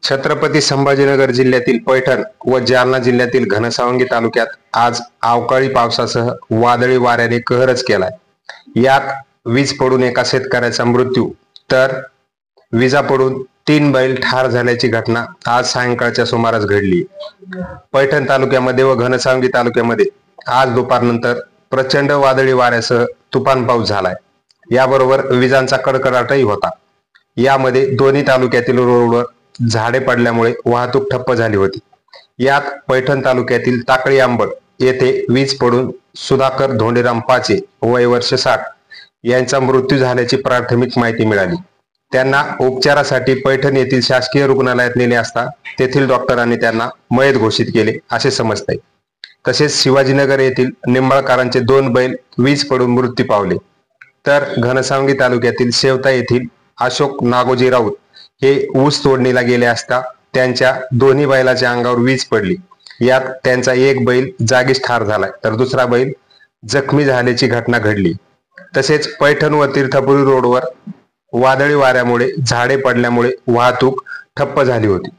छत्रपती संभाजीनगर जिल्ह्यातील पैठण व जालना जिल्ह्यातील घनसावंगी तालुक्यात आज अवकाळी पावसासह वादळी वाऱ्याने कहरच केलाय। यात वीज पडून एका शेतकऱ्याचा मृत्यू तर विजा पडून 3 बैल ठार झाल्याची घटना आज सायंकाळच्या सुमारास घडली। पैठण तालुक्यामध्ये व घनसावंगी तालुक्यामध्ये आज दुपारनंतर प्रचंड वादळी वाऱ्यासह तुफान पाऊस झालाय। याबरोबर विजांचा कडकडाटही होता। यामध्ये दोन्ही तालुक्यातील रोडवर झाडे पडल्यामुळे वाहतूक ठप्प झाली होती। यात पैठण तालुक्यातील टाकळी आंबड येथे वीज पडून सुधाकर धोंडीराम पाचे वय वर्ष 60 यांचा मृत्यू झाल्याची प्राथमिक माहिती मिळाली। त्यांना उपचारासाठी पैठण येथील शासकीय रुग्णालयात नेले असता तेथील डॉक्टरांनी त्यांना मयत घोषित केले असे समजते। तसेच शिवाजीनगर येथील निंबाळकरांचे 2 बैल वीज पडून मृत्यू पावले। तर घनसावंगी तालुक्यातील शेवता येथील अशोक नागोजी राऊत हे ऊस तोडणीला गेले असता त्यांच्या दोन्ही बैलाच्या अंगावर वीज पडली। यात त्यांचा एक बैल जागीच ठार झालाय तर दुसरा बैल जखमी झाल्याची घटना घडली। तसेच पैठण व तीर्थपुरी रोडवर वादळी वाऱ्यामुळे झाडे पडल्यामुळे वाहतूक ठप्प झाली होती।